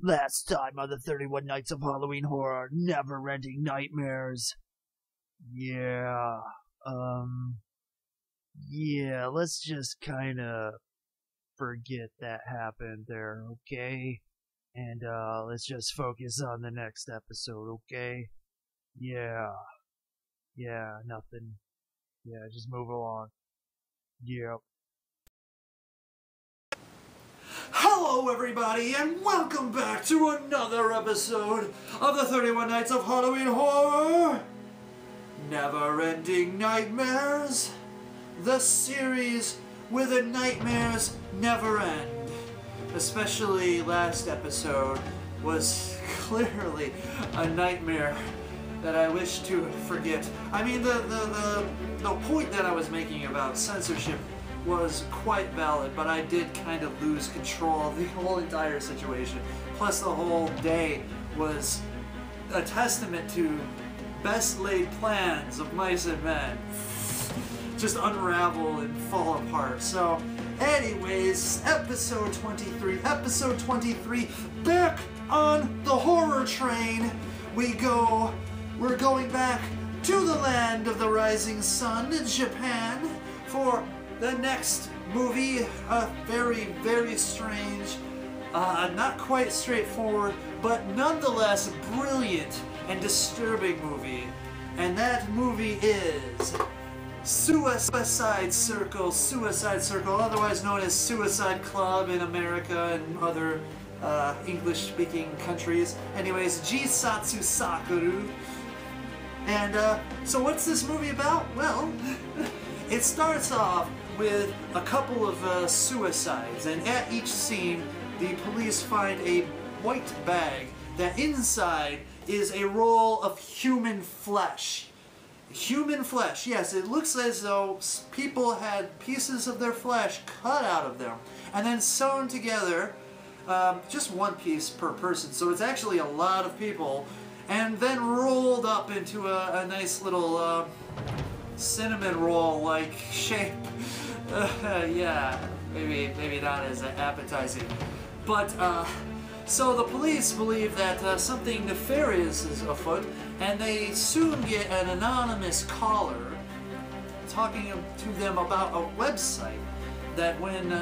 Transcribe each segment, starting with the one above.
Last time on the 31 Nights of Halloween Horror, Never-Ending Nightmares. Yeah, let's just kinda forget that happened there, okay? And, let's just focus on the next episode, okay? Yeah, nothing. Yeah, just move along. Yep. Hello everybody, and welcome back to another episode of the 31 Nights of Halloween Horror! Never-Ending Nightmares, the series where the nightmares never end. Especially last episode was clearly a nightmare that I wish to forget. I mean, the point that I was making about censorship was quite valid, but I did kind of lose control of the whole entire situation. Plus, the whole day was a testament to best laid plans of mice and men just unravel and fall apart. So, anyways, episode 23, back on the horror train we go. We're going back to the land of the rising sun in Japan for the next movie, a very, very strange, not quite straightforward, but nonetheless brilliant and disturbing movie. And that movie is Suicide Circle, otherwise known as Suicide Club in America and other English-speaking countries. Anyways, Jisatsu Sakuru. And so what's this movie about? Well, it starts off with a couple of suicides, and at each scene the police find a white bag that inside is a roll of human flesh. Human flesh, yes, it looks as though people had pieces of their flesh cut out of them and then sewn together, just one piece per person, so it's actually a lot of people, and then rolled up into a nice little cinnamon roll-like shape. Yeah, maybe not as appetizing. But, so the police believe that something nefarious is afoot, and they soon get an anonymous caller talking to them about a website that when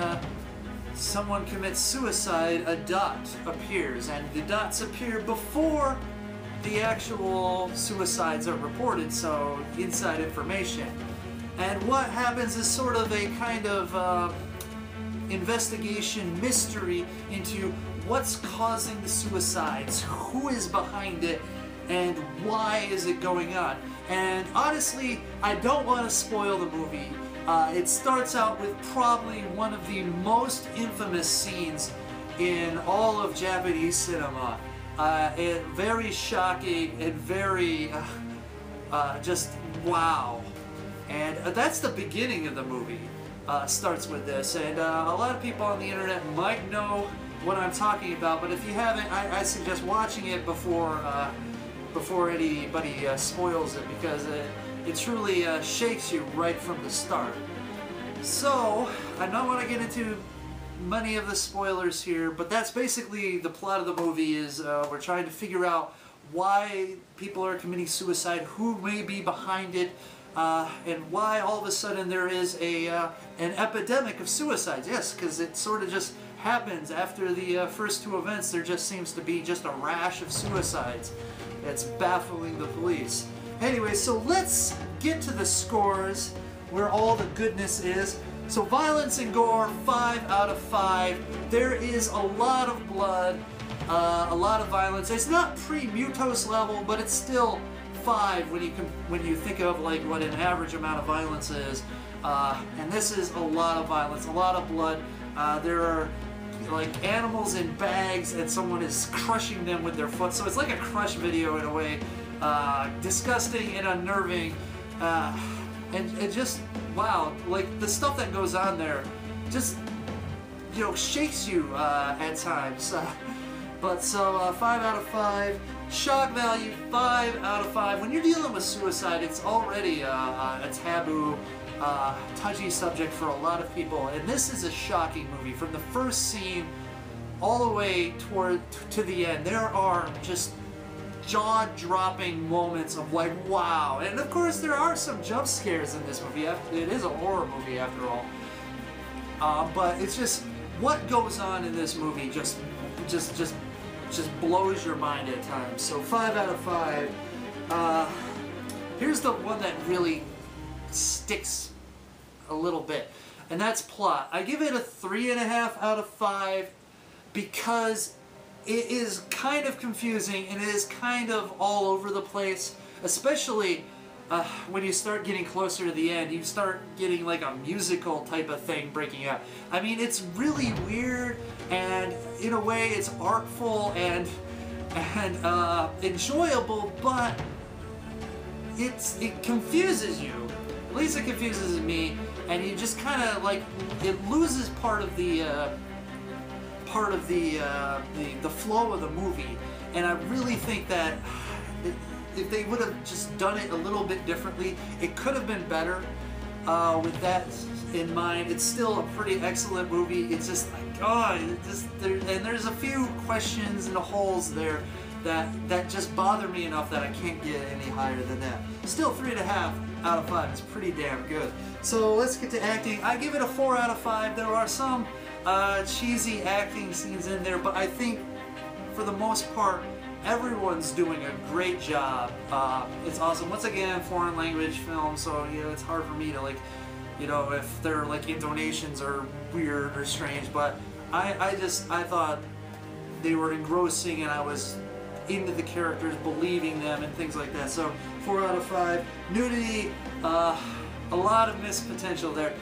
someone commits suicide, a dot appears, and the dots appear before the actual suicides are reported, so inside information. And what happens is sort of a kind of investigation mystery into what's causing the suicides, who is behind it, and why is it going on. And honestly, I don't want to spoil the movie. It starts out with probably one of the most infamous scenes in all of Japanese cinema. Very shocking and very just wow. And that's the beginning of the movie. Starts with this, and a lot of people on the internet might know what I'm talking about, but if you haven't, I suggest watching it before anybody spoils it, because it truly shakes you right from the start. So I don't want to get into many of the spoilers here, but that's basically the plot of the movie. Is we're trying to figure out why people are committing suicide, who may be behind it, and why all of a sudden there is an epidemic of suicides. Yes, because it sort of just happens after the first two events. There just seems to be just a rash of suicides. It's baffling the police. Anyway, so let's get to the scores, where all the goodness is. So violence and gore, 5 out of 5. There is a lot of blood, a lot of violence. It's not pre-Mutos level, but it's still 5 when you think of like what an average amount of violence is. And this is a lot of violence, a lot of blood. There are like animals in bags, and someone is crushing them with their foot. So it's like a crush video in a way. Disgusting and unnerving. And just, wow, like the stuff that goes on there just, you know, shakes you at times. But so 5 out of 5. Shock value, 5 out of 5. When you're dealing with suicide, it's already a taboo, touchy subject for a lot of people. And this is a shocking movie. From the first scene all the way to the end, there are just jaw-dropping moments of like, wow. And of course, there are some jump scares in this movie. It is a horror movie after all. But it's just what goes on in this movie just blows your mind at times. So 5 out of 5. Here's the one that really sticks a little bit, and that's plot. I give it a 3.5 out of 5 because it is kind of confusing and it is kind of all over the place, especially when you start getting closer to the end. You start getting like a musical type of thing breaking out. I mean, it's really weird, and in a way it's artful and enjoyable, but it confuses you. At least it confuses me, and you just kind of like, it loses part of the flow of the movie. And I really think that if they would have just done it a little bit differently, it could have been better. With that in mind, it's still a pretty excellent movie. It's just like, and there's a few questions and holes there that just bother me enough that I can't get any higher than that. Still 3.5 out of 5 is pretty damn good. So let's get to acting. I give it a 4 out of 5. There are some cheesy acting scenes in there, but I think for the most part, everyone's doing a great job. It's awesome. Once again, foreign language film, so you know, it's hard for me to like, you know, if their like intonations are weird or strange, but I thought they were engrossing, and I was into the characters, believing them and things like that. So 4 out of 5. Nudity, a lot of missed potential there.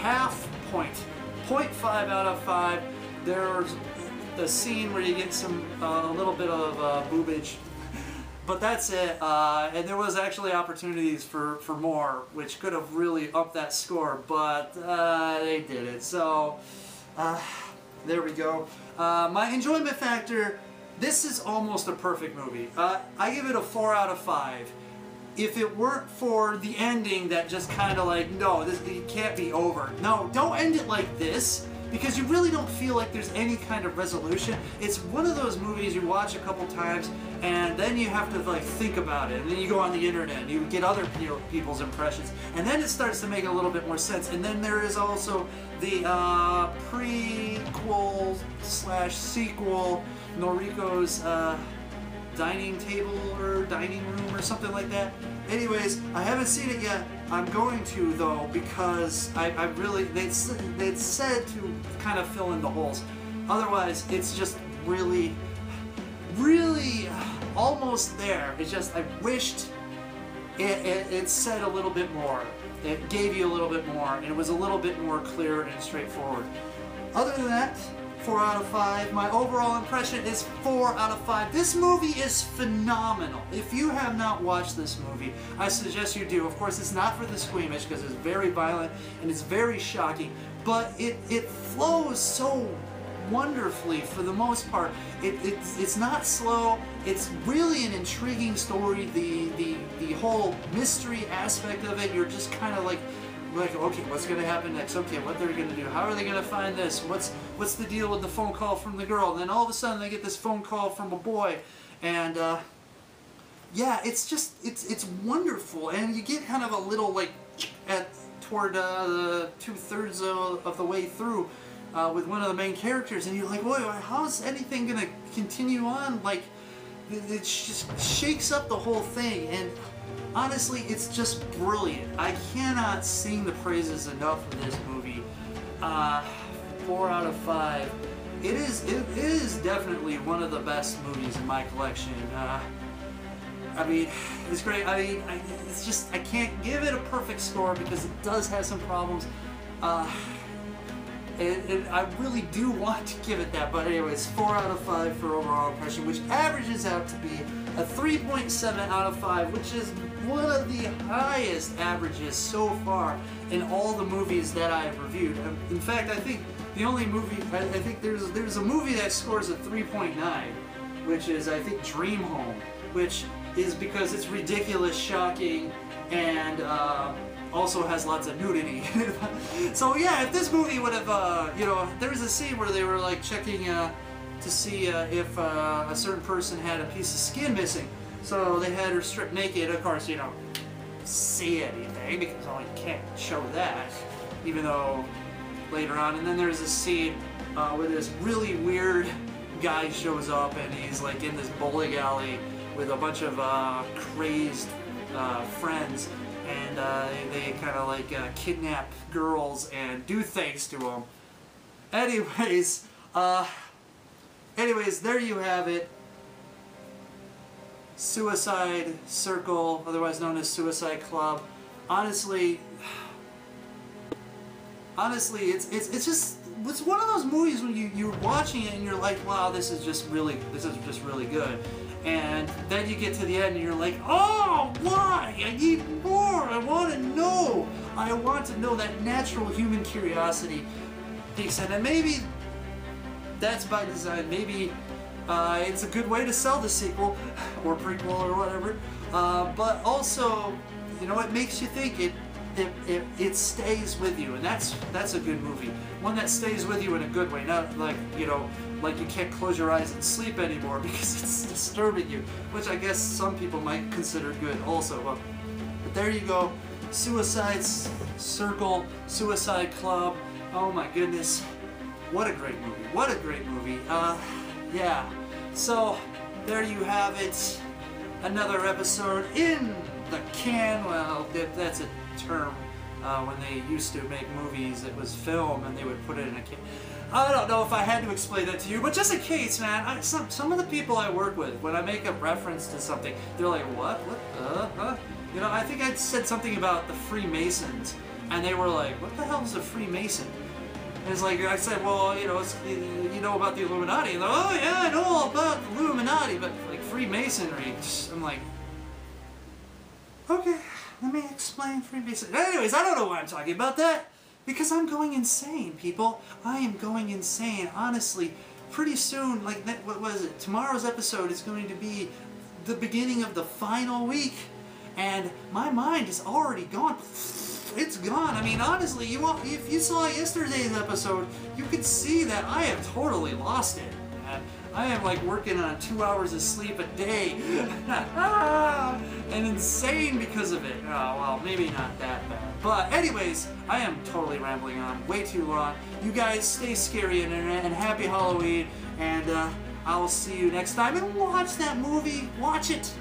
Half point, 0.5 out of 5. There's the scene where you get some a little bit of boobage, but that's it. And there was actually opportunities for more, which could have really upped that score, but they did it. So there we go. My enjoyment factor. This is almost a perfect movie. I give it a 4 out of 5. If it weren't for the ending that just kind of like, no, it can't be over. No, don't end it like this, because you really don't feel like there's any kind of resolution. It's one of those movies you watch a couple times and then you have to like think about it, and then you go on the internet and you get other people's impressions, and then it starts to make a little bit more sense. And then there is also the prequel / sequel, Noriko's dining table or dining room or something like that. Anyways, I haven't seen it yet. I'm going to though, because I really, they'd said to kind of fill in the holes. Otherwise, it's just really almost there. It's just, I wished it said a little bit more. It gave you a little bit more, and it was a little bit more clear and straightforward. Other than that, 4 out of 5. My overall impression is 4 out of 5. This movie is phenomenal. If you have not watched this movie, I suggest you do. Of course, it's not for the squeamish, because it's very violent and it's very shocking, but it flows so wonderfully for the most part. It's not slow. It's really an intriguing story. The whole mystery aspect of it, you're just kind of like, okay, what's going to happen next? Okay, what they're going to do? How are they going to find this? What's the deal with the phone call from the girl? And then all of a sudden they get this phone call from a boy, and yeah, it's just it's wonderful, and you get kind of a little like toward the 2/3 of the way through with one of the main characters, and you're like, wait, how's anything going to continue on? Like, it just shakes up the whole thing, and honestly, it's just brilliant. I cannot sing the praises enough of this movie. 4 out of 5. It is definitely one of the best movies in my collection. I mean, it's great. I mean, it's just, I can't give it a perfect score because it does have some problems. And I really do want to give it that, but anyways, 4 out of 5 for overall impression, which averages out to be a 3.7 out of 5, which is one of the highest averages so far in all the movies that I have reviewed. In fact, I think the only movie, I think there's a movie that scores a 3.9, which is, I think, Dream Home, which is because it's ridiculous, shocking, and also has lots of nudity. So yeah, if this movie would have, you know, there was a scene where they were like checking to see if a certain person had a piece of skin missing. So they had her stripped naked. Of course, you don't see anything because you can't show that, even though later on. And then there's a scene where this really weird guy shows up and he's like in this bowling alley with a bunch of crazed friends, and they kind of like kidnap girls and do things to them. Anyways, there you have it. Suicide Circle, otherwise known as Suicide Club. Honestly, it's one of those movies when you're watching it and you're like, wow, this is just really good. And then you get to the end and you're like, oh, why? I need more. I want to know. I want to know. That natural human curiosity piece. And maybe that's by design. Maybe it's a good way to sell the sequel or prequel or whatever. But also, you know, it makes you think. It stays with you, and that's a good movie. One that stays with you in a good way, not like, you know, like you can't close your eyes and sleep anymore because it's disturbing you, which I guess some people might consider good also. But there you go, Suicide Circle, Suicide Club. Oh my goodness, what a great movie! What a great movie! Yeah. So there you have it. Another episode in the can. Well, that's a term when they used to make movies. It was film and they would put it in a can. I don't know if I had to explain that to you, but just in case, man, some of the people I work with, when I make a reference to something, they're like, what? You know, I think I said something about the Freemasons, and they were like, what the hell is a Freemason? And it's like, I said, well, you know, you know about the Illuminati. And they're like, oh yeah, I know all about the Illuminati, but like Freemasonry, I'm like, okay. Let me explain Freemason. Anyways, I don't know why I'm talking about that. Because I'm going insane, people. I am going insane. Honestly, pretty soon, like, what was it? Tomorrow's episode is going to be the beginning of the final week. And my mind is already gone. It's gone. I mean, honestly, if you saw yesterday's episode, you could see that I have totally lost it. Man. I am like working on 2 hours of sleep a day. And insane because of it. Oh, well, maybe not that bad. But anyways, I am totally rambling on way too long. You guys stay scary and happy Halloween. And I will see you next time. And watch that movie. Watch it.